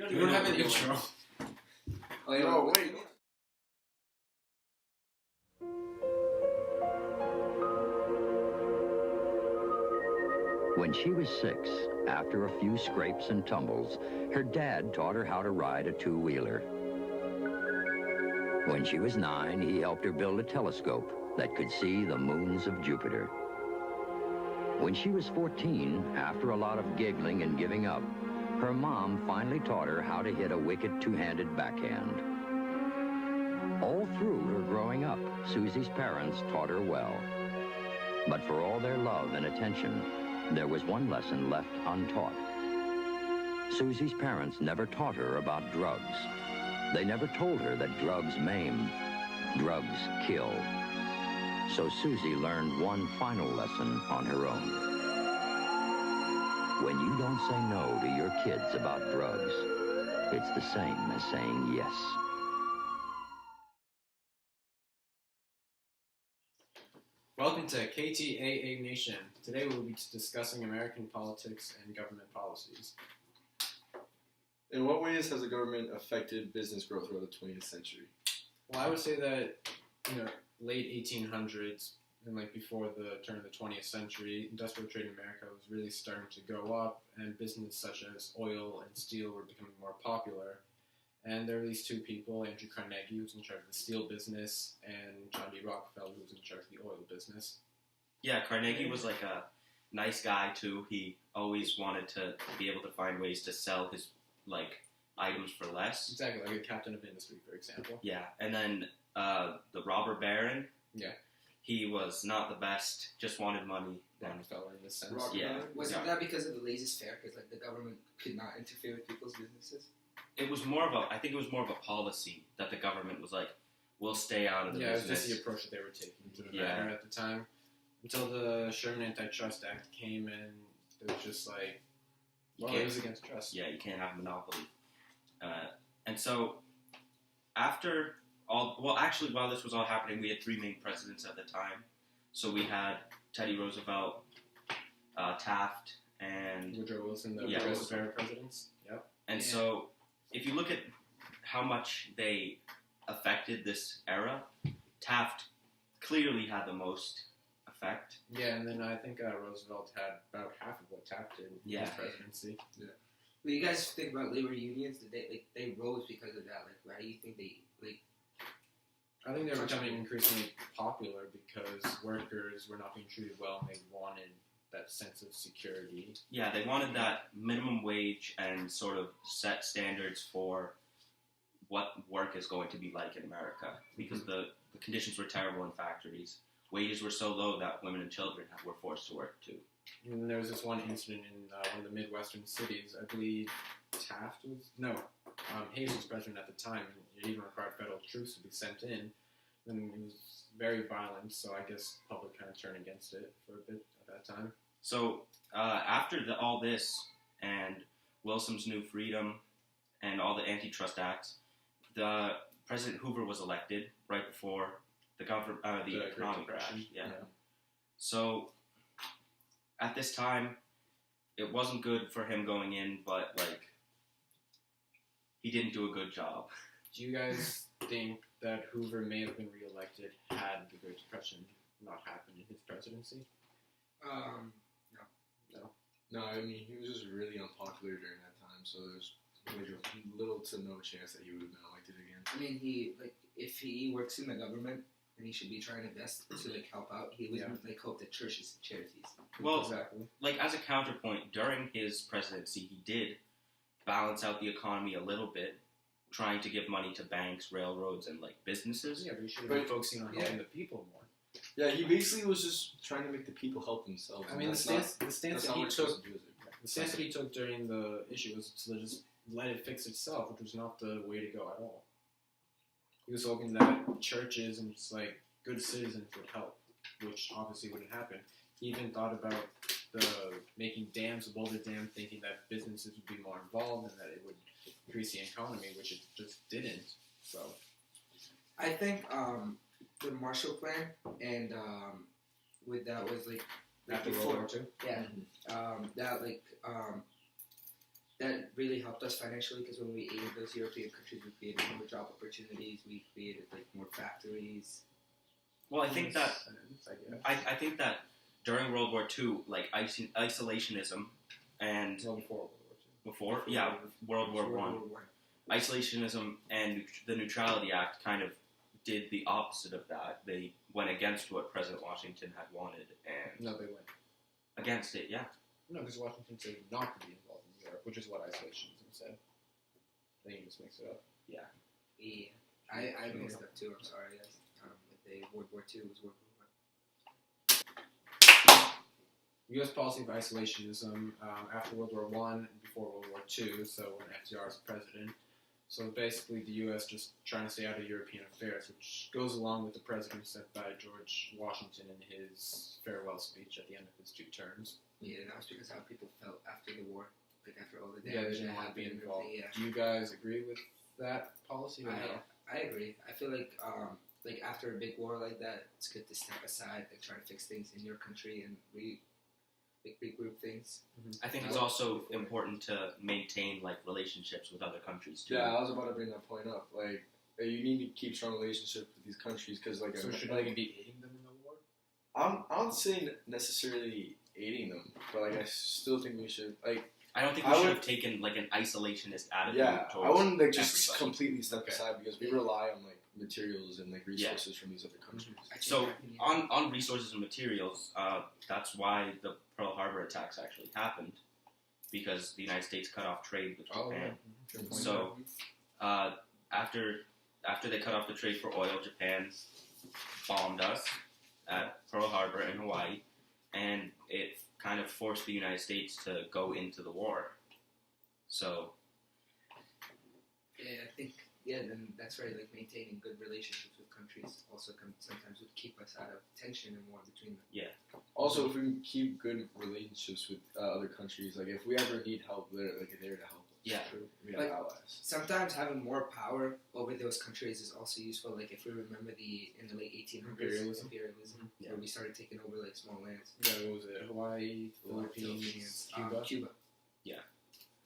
You don't have an intro. Oh, yeah, No, wait. When she was 6, after a few scrapes and tumbles, her dad taught her how to ride a two-wheeler. When she was 9, he helped her build a telescope that could see the moons of Jupiter. When she was 14, after a lot of giggling and giving up, her mom finally taught her how to hit a wicked two-handed backhand. All through her growing up, Susie's parents taught her well. But for all their love and attention, there was one lesson left untaught. Susie's parents never taught her about drugs. They never told her that drugs maim, drugs kill. So Susie learned one final lesson on her own. When you don't say no to your kids about drugs, it's the same as saying yes. Welcome to KTAA Nation. Today we will be discussing American politics and government policies. In what ways has the government affected business growth throughout the 20th century? Well, I would say that, late 1800s and before the turn of the 20th century, industrial trade in America was really starting to go up, and business such as oil and steel were becoming more popular. And there were these two people, Andrew Carnegie, who was in charge of the steel business, and John D. Rockefeller, who was in charge of the oil business. Yeah, Carnegie was like a nice guy too. He always wanted to be able to find ways to sell his items for less. Exactly, like a captain of industry, for example. Yeah, and then the robber baron. Yeah. He was not the best. Just wanted money. Rockefeller in this sense. Yeah. Wasn't that because of the laissez-faire? Because the government could not interfere with people's businesses. It was more of a. I think it was more of a policy that the government was like, "We'll stay out of the business." Yeah, it was business." just the approach that they were taking to the matter at the time. Until the Sherman Antitrust Act came in, it was just like, it was against trust. Yeah, you can't have a monopoly. And so, after while this was all happening, we had three main presidents at the time. So we had Teddy Roosevelt, Taft, and Woodrow Wilson, the Progressive era presidents. Yep. And so, if you look at how much they affected this era, Taft clearly had the most effect. Yeah, and then I think Roosevelt had about half of what Taft did in his presidency. Yeah. What do you guys think about labor unions? Did they rose because of that? Why do you think they I think they were becoming increasingly popular because workers were not being treated well, and they wanted that sense of security. Yeah, they wanted that minimum wage and sort of set standards for what work is going to be like in America, because the conditions were terrible in factories. Wages were so low that women and children were forced to work too. And there was this one incident in one of the Midwestern cities. I believe Hayes was president at the time, and it even required federal troops to be sent in. And it was very violent, so I guess the public kind of turned against it for a bit at that time. So after all this and Wilson's New Freedom and all the antitrust acts, the President Hoover was elected right before the economic crash. Yeah. So at this time, it wasn't good for him going in, but he didn't do a good job. Do you guys think that Hoover may have been reelected had the Great Depression not happened in his presidency? No, I mean, he was just really unpopular during that time, so there's little to no chance that he would have been elected again. I mean, if he works in the government, then he should be trying to best to help out. He wouldn't help the churches and charities. Well, exactly. As a counterpoint, during his presidency, he did balance out the economy a little bit, trying to give money to banks, railroads, and businesses. Yeah, but he should have been focusing on helping the people more. Yeah, he basically was just trying to make the people help themselves. I mean, the stance that he took during the issue was to just let it fix itself, which was not the way to go at all. He was hoping that churches and just good citizens would help, which obviously wouldn't happen. He even thought about making dams, a Boulder Dam, thinking that businesses would be more involved and that it would increase the economy, which it just didn't. So, I think the Marshall Plan and with that was after World War II. Yeah, that really helped us financially because when we aided those European countries, we created more job opportunities. We created like more factories. Well, I think that I guess. I think that during World War II, like isolationism and Well, before World War II. before, yeah, World War One, isolationism and the Neutrality Act kind of did the opposite of that. They went against what President Washington had wanted and No, they went. against it. Yeah, No, because Washington said not to be involved in Europe, which is what isolationism said. I think you just mix it up. Yeah, I mixed up too. I'm sorry, guys. With the World War II was World War U.S. policy of isolationism after World War I and before World War II, so when FDR was president. So basically the U.S. just trying to stay out of European affairs, which goes along with the precedent set by George Washington in his farewell speech at the end of his 2 terms. Yeah, that was because how people felt after the war, like after all the Yeah, damage they didn't that want to be happened and involved. everything, Yeah. Do you guys agree with that policy or no? I agree. I feel like after a big war like that, it's good to step aside and try to fix things in your country and regroup things. I think it's also important to maintain like relationships with other countries too. Yeah, I was about to bring that point up. Like, you need to keep strong relationships with these countries because, like, So should like, we be aiding them in the war? I'm not saying necessarily aiding them, but like I still think we should like. I don't think I we should would- have taken like an isolationist attitude. Yeah, towards I wouldn't like just everybody. completely step Okay. aside because we rely on like materials and like resources from these other countries. I think So that- yeah. on resources and materials, that's why the Pearl Harbor attacks actually happened, because the United States cut off trade with Oh, Japan. yeah. Good point. So after they cut off the trade for oil, Japan bombed us at Pearl Harbor in Hawaii, and it kind of forced the United States to go into the war. So Yeah, I think then that's right. Like maintaining good relationships with countries also sometimes would keep us out of tension and war between them. Also, if we keep good relationships with other countries, like if we ever need help, they're there to help us. Yeah. We have Like- allies. Sometimes having more power over those countries is also useful. Like if we remember in the late 1800s, imperialism Yeah. where we started taking over like small lands. Yeah, what was it? Hawaii, Philippines, Cuba. Cuba.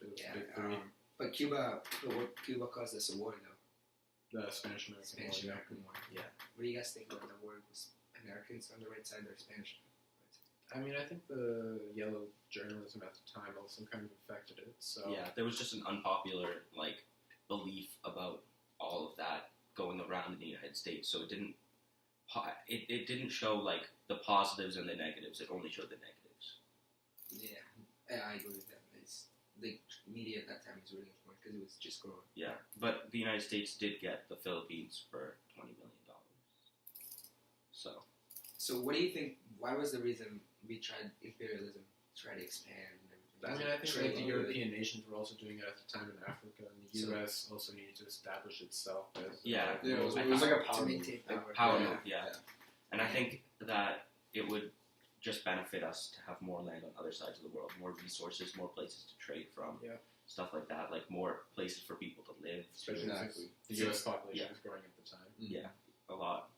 It was Yeah, big three. but Cuba caused us a war though. The Spanish American Spanish War. American War. Yeah. What do you guys think about the war? Was Americans on the right side or Spanish? I mean, I think the yellow journalism at the time also kind of affected it. So yeah, there was just an unpopular like belief about all of that going around in the United States. So it didn't didn't show like the positives and the negatives. It only showed the negatives. Yeah, I agree with that. It's the media at that time was really important because it was just growing. Yeah, but the United States did get the Philippines for $20 million. So what do you think? Why was the reason we tried imperialism, try to expand? And everything? I mean, I think Trade, like the European nations were also doing it at the time in Africa, and the So- U.S. also needed to establish itself as Yeah. Yeah, it was I like a to power move. maintain power. power Yeah. move, yeah. And I think that it would just benefit us to have more land on other sides of the world, more resources, more places to trade from, Yeah. stuff like that, like more places for people to live. especially Exactly. since the U.S. population Yeah. was growing at the time. Yeah, a lot.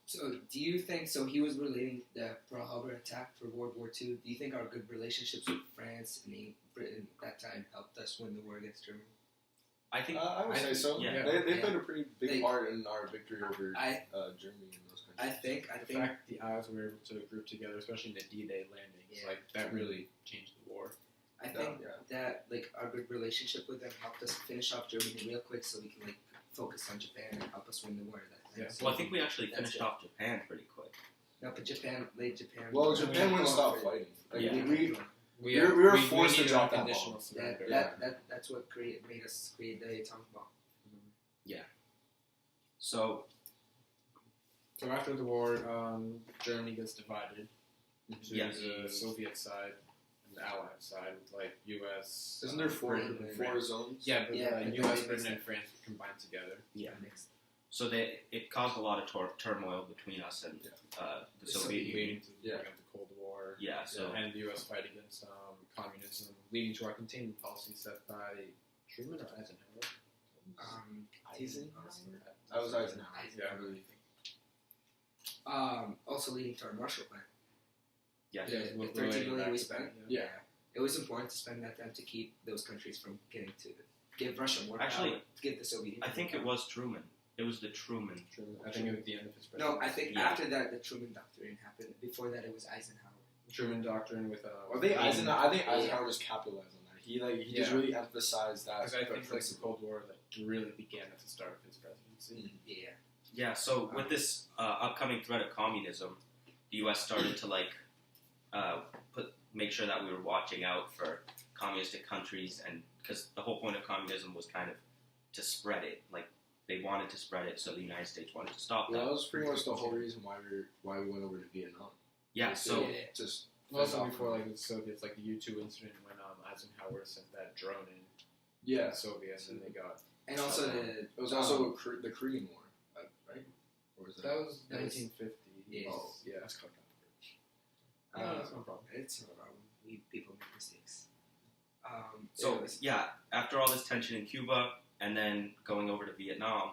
So do you think? So he was relating the Pearl Harbor attack for World War II. Do you think our good relationships with France and Britain at that time helped us win the war against Germany? I think I would say so. yeah. They Yeah. played a pretty big They- part in our victory over I- Germany and those countries. I think The fact the Allies were able to group together, especially in the D-Day landings, Yeah. like that really changed the war. I think Yeah. that like our good relationship with them helped us finish off Germany real quick, so we can like focus on Japan and help us win the war. That time. Yeah. So Well, I think we actually That's finished it. off Japan pretty quick. No, but Japan. Well, Japan wouldn't Oh, stop for- fighting. Like, Yeah. we were forced to needed drop that unconditional bomb. surrender. That's what made us create the atomic bomb. So So after the war, Germany gets divided into Yes. the Soviet side and the Allied side, with like U.S. Isn't there four Britain, and four France. zones? Yeah, but Yeah, but U.S., they Britain, mixed and France combined together. yeah, Mixed. so it caused a lot of turmoil between us and the Soviet Union. leading to Yeah. bring up the Cold War. Yeah, so And the U.S. fight against communism, leading to our containment policy set by Truman or Eisenhower. Eisenhower? I was Eisenhower. Yeah. I really think. Also leading to our Marshall Plan. yeah, Yeah, The with 13 relating million back we to spent. that, Yeah. It it was important to spend that time to keep those countries from getting to give Russia more Actually, power, give the Soviet Union I think it was Truman. It was the Truman. I think it was the end of his presidency. No, I think Yeah. after that, the Truman Doctrine happened. Before that, it was Eisenhower. Truman Doctrine with I think Eisenhower just capitalized on that. He just Yeah. really emphasized that. Because I think like the principle. Cold War really began at the start of his presidency. Yeah. Yeah, so with this upcoming threat of communism, the U.S. started to make sure that we were watching out for communistic countries, and because the whole point of communism was kind of to spread it, like they wanted to spread it, so the United States wanted to stop Yeah, that. that was pretty much the whole reason why we went over to Vietnam. Yeah, so Yeah. Just Also before like the Soviets, like the U-2 incident when Eisenhower sent that drone in yeah. the Soviets and they got And also It was also the Korean War, right? Or was that was That was- 1950. Yes. Oh, yeah. that's cut down. No, that's no problem. It's no problem. People make mistakes. So anyways. yeah, after all this tension in Cuba and then going over to Vietnam,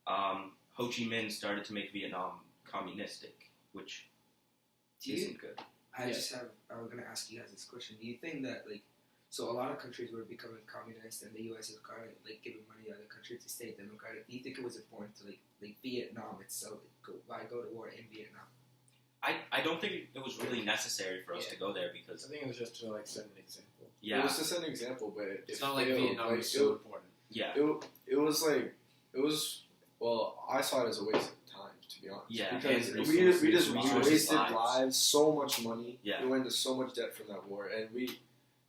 Ho Chi Minh started to make Vietnam communistic, which Do you, isn't good. I was going to ask you guys this question. Do you think that, so a lot of countries were becoming communist and the U.S. is kind of, giving money to other countries to stay democratic. Do you think it was important to, Vietnam itself, why go to war in Vietnam? I don't think it was really necessary for us to go there I because think it was just to like set an example. It yeah, was to set an example, but It's not like Vietnam was so important. yeah, it was well, I saw it as a waste of time, to be honest. Yeah, because and we resources, wasted lives. lives, so much money. Yeah. We went into so much debt from that war, and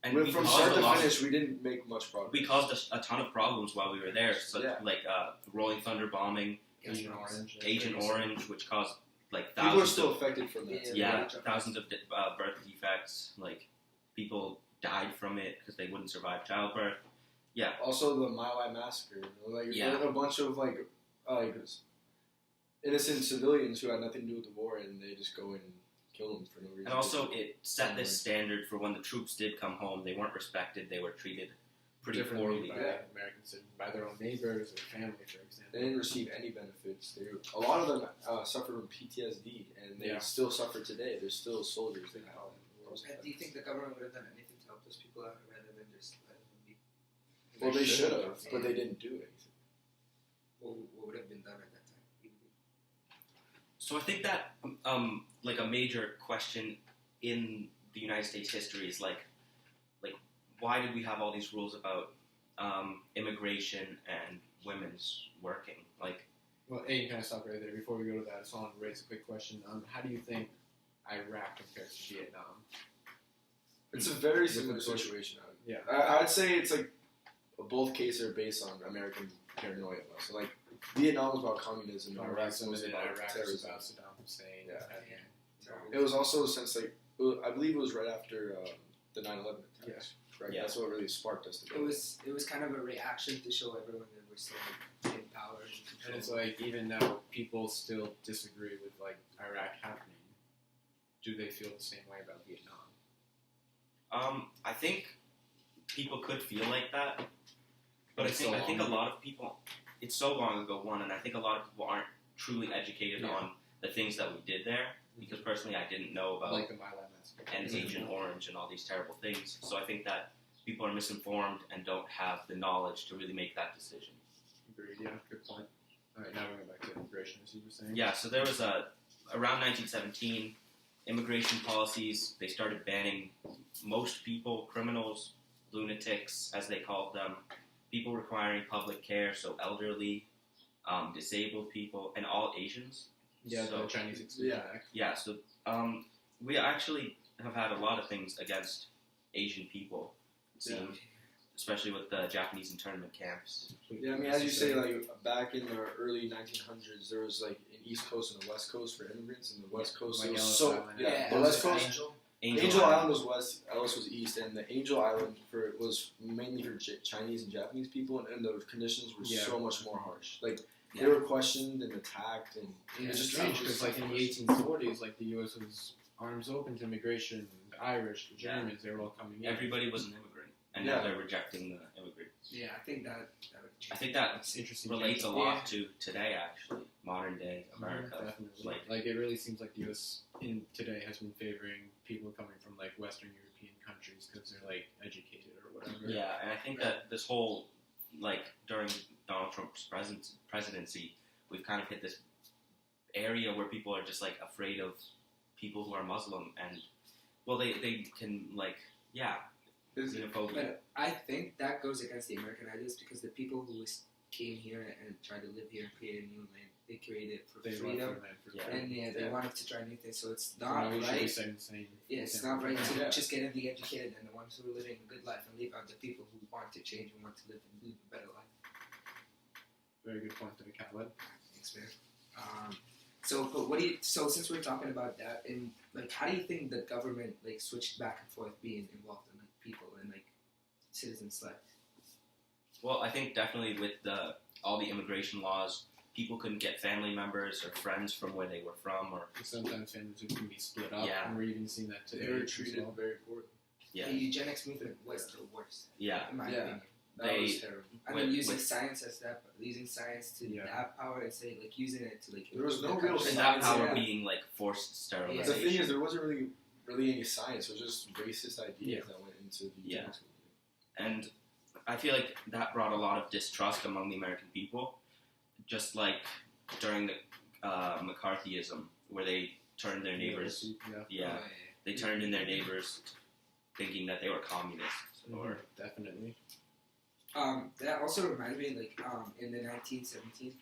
and from we start caused to a lot. finish, we didn't make much progress. We caused a ton of problems while we were there, so Yeah. Rolling Thunder bombing, Agent Orange. Agent Orange, which caused People are thousands still of affected from that. yeah, thousands of birth defects. People died from it because they wouldn't survive childbirth. Also, the My Lai massacre. Yeah. A bunch of innocent civilians who had nothing to do with the war, and they just go and kill them for no reason. And also, it set this standard for when the troops did come home. They weren't respected. They were treated pretty differently poorly. by Yeah. American citizens, by their own neighbors or family, for example. They didn't receive any benefits. A lot of them suffered from PTSD, and they still suffer today. There's still soldiers that have Do you think the government would have done anything to help those people out rather than just let them be? Well, they should have, Yeah. but they didn't do anything. What would have been done at that time? So I think that a major question in the United States history is why did we have all these rules about immigration and women's working? Well, you kind of stop right there. Before we go to that, I just want to raise a quick question. How do you think Iraq compares to Vietnam? It's a very With similar the push- situation. Yeah. I'd say it's both cases are based on American paranoia. So Vietnam was about communism, and Iraq was and about Iraq was terrorism. about Saddam Hussein. Yeah. Terrible. It was also since I believe it was right after the 9/11 attacks. Right. Yeah. That's what really sparked us to It go. was kind of a reaction to show everyone that we're still in power and And it's control. even though people still disagree with Iraq happening, do they feel the same way about Vietnam? I think people could feel like that, but It's I so think a long lot of people. It's so long ago, and I think a lot of people aren't truly educated Yeah. on the things that we did there. Because personally, I didn't know about Like the My Lai massacre. and Agent Orange and all these terrible things. So I think that people are misinformed and don't have the knowledge to really make that decision. Agreed, yeah, good point. Alright, now we're going back to immigration, as you were saying. Yeah, so there was around 1917, immigration policies, they started banning most people, criminals, lunatics, as they called them, people requiring public care, so elderly, disabled people, and all Asians. Yeah, So- the Chinese Exclusion Yeah. Act. Yeah, so we actually have had a lot of things against Asian people, it seems, especially with the Japanese internment camps. Yeah, I mean, as you say, back in the early 1900s, there was an East Coast and a West Coast for immigrants, and the West Coast Like was Ellis so Island. yeah. The it West was Coast, Angel. Angel Island was west, Ellis was east, and the Angel Island was mainly for Chinese and Japanese people, and the conditions were Yeah. so much more harsh. They were questioned and attacked, and it It's was just strange because, in the 1840s, the U.S. was arms open to immigration. The Irish, the Yeah. Germans, they were all coming in. Everybody was an immigrant, and Yeah. now they're rejecting the immigrants. Yeah, I think that would I think that It's interesting. relates a change. lot to today, actually, modern day America. Definitely. It really seems like the U.S. in today has been favoring people coming from Western European countries countries because they're like educated or whatever. Yeah, and I think that this whole, like, during Donald Trump's presidency, we've kind of hit this area where people are just, like, afraid of people who are Muslim, and, well, they can, like, xenophobia. But I think that goes against the American ideas because the people who came here and tried to live here and create a new land, they created it for They freedom. love their land for Yeah. freedom. And they wanted to try new things, so it's So not now we should be right. saying the same. Yeah, it's Yeah. not right to Yeah. just get in the educated and the ones who are living a good life and leave out the people who want to change and want to live a better life. Very good point there, Khaled. Thanks, man. But what do you? So since we're talking about that, and like, how do you think the government like switched back and forth being involved in like people and like citizens' life? Well, I think definitely with all the immigration laws, people couldn't get family members or friends from where they were from, or Sometimes families can be split up, Yeah. and we're even seeing that today. They were as treated well. very poorly. yeah, The eugenics movement was the worst, yeah, in my Yeah. opinion. That They- was terrible. I With- mean, using with- science as that, using science to Yeah. that power and say like using it to like There was improve no the real country. and that science, power yeah. being like forced Yeah. sterilization. The thing is, there wasn't really any science. It was just racist ideas Yeah. that went into the Yeah. eugenics movement. And I feel like that brought a lot of distrust among the American people, just like during the McCarthyism, where they turned their neighbors. Yeah. Yeah, they turned in their neighbors, thinking that they were communists. Or Definitely. That also reminds me, like, in the 1917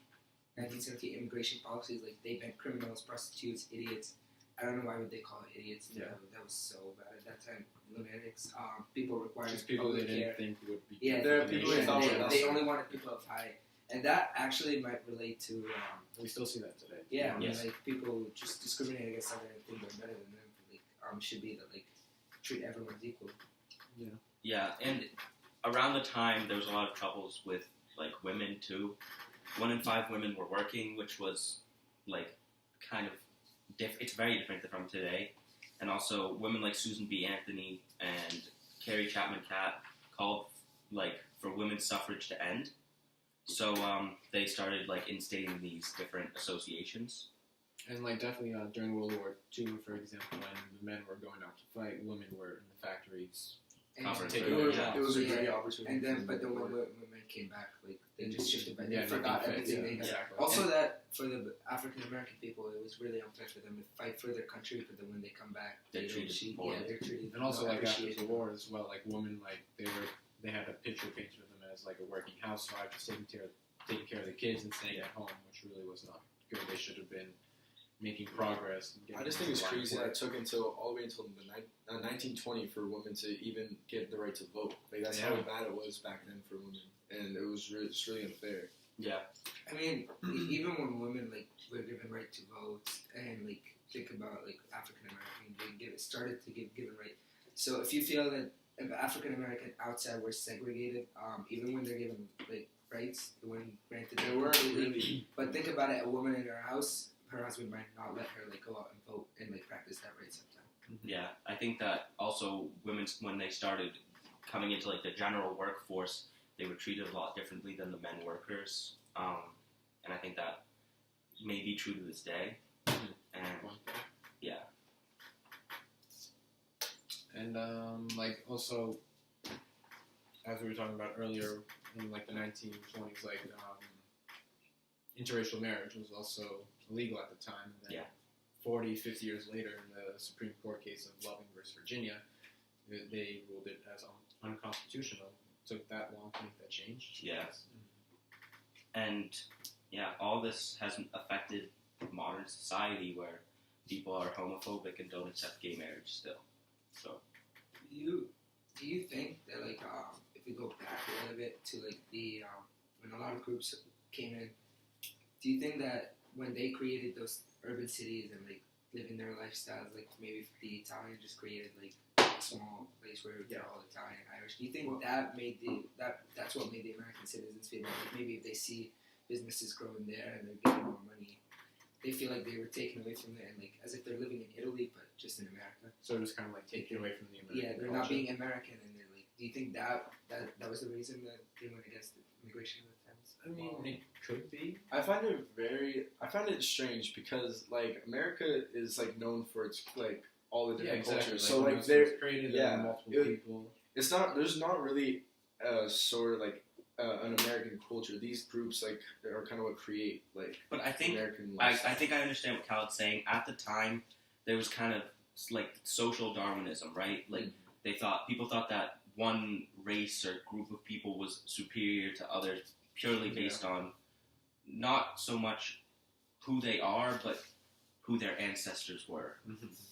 immigration policies, like, they banned criminals, prostitutes, idiots. I don't know why would they call it idiots. Yeah. That was so bad at that time. Lunatics. People required Just people they public didn't care. think would be. Yeah, There are good for the people they nation. thought were they, less they than- only wanted people of high. And that actually might relate to, We still see that today. yeah, I mean, Yes. like, people just discriminate against someone and think they're better than them. Like, should be that, like, treat everyone as equal. yeah, and around the time there was a lot of troubles with like women too. 1 in 5 women were working, which was like kind of it's very different from today. And also women like Susan B. Anthony and Carrie Chapman Catt called like for women's suffrage to end. So they started like instating these different associations. And like definitely during World War II, for example, when the men were going out to fight, women were in the factories. And Conference Take It away was, jobs. it was a Yeah. great opportunity. And then, for but then when people. women came back, like they just shifted back. Yeah, They forgot nothing fits. everything they Yeah, had. exactly. Also, that for the African American people, it was really unfair for them to fight for their country, but then when they come back, They're don't treated cheat. poorly. Yeah, they're treated. And also not like after appreciated. the war as well, like women like they had a picture painted of them as like a working housewife, just taking care of the kids and staying at home, which really was not good. They should have been making progress. And I getting just think it's into line crazy of that work. it took until all the way until the 1920 for women to even get the right to vote. Like that's how Yeah. bad it was back then for women, and it was it's really unfair. Yeah, I mean, even when women like were given right to vote and like think about like African American being started to give given right. So if you feel that if African American outside were segregated, even when they're given like rights, they weren't granted. They weren't really. But think about it: a woman in her house, her husband might not let her like go out and vote and like practice that right sometimes. yeah. I think that also women, when they started coming into like the general workforce, they were treated a lot differently than the men workers. And I think that may be true to this day. And yeah. And like also, as we were talking about earlier, in like the 1920s, like interracial marriage was also illegal at the time. And then Yeah. 40, 50 years later, in the Supreme Court case of Loving versus Virginia, they ruled it as unconstitutional. It took that long to make that change. Yeah. And yeah, all this has affected modern society where people are homophobic and don't accept gay marriage still. So Do you think that like if we go back a little bit to like the when a lot of groups came in, do you think that when they created those urban cities and like living their lifestyles, like maybe the Italian just created like a small place where they're all Italian, Irish. Do you think that made that's what made the American citizens feel like maybe if they see businesses growing there and they're getting more money, they feel like they were taken away from it and like as if they're living in Italy but just in America. So it was kind of like taken away from the American Yeah, they're culture. not being American, and they're like. Do you think that was the reason that they went against the immigration of the times? I mean, it could be. I find it strange because like America is like known for its like all the different exactly. cultures. So when like it they're was created, yeah, there were multiple people. it's not there's not really a sort of like an American culture. These groups like are kind of what create like But I think American I lifestyle. think I understand what Khaled's saying. At the time, there was kind of like social Darwinism, right? Like people thought that one race or group of people was superior to others purely based on not so much who they are, but who their ancestors were.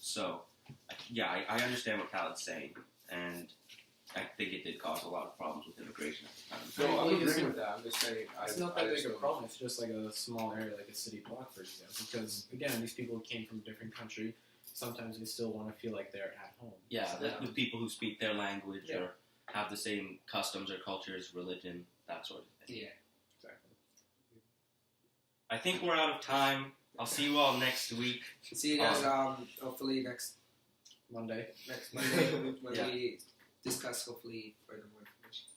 So, yeah, I understand what Khaled's saying, and I think it did cause a lot of problems with immigration at the time. No, I'm Well, agreeing with that. I'm just saying. It's not that big a problem. It's just like a small area, like a city block, for example. Because again, these people came from a different country. Sometimes they still want to feel like they're at home. Yeah, So, the people who speak their language Yeah. or have the same customs or cultures, religion, that sort of thing. Yeah. exactly. I think we're out of time. I'll see you all next week. See you guys. Hopefully next Monday. Monday when Yeah. we discuss hopefully further more information.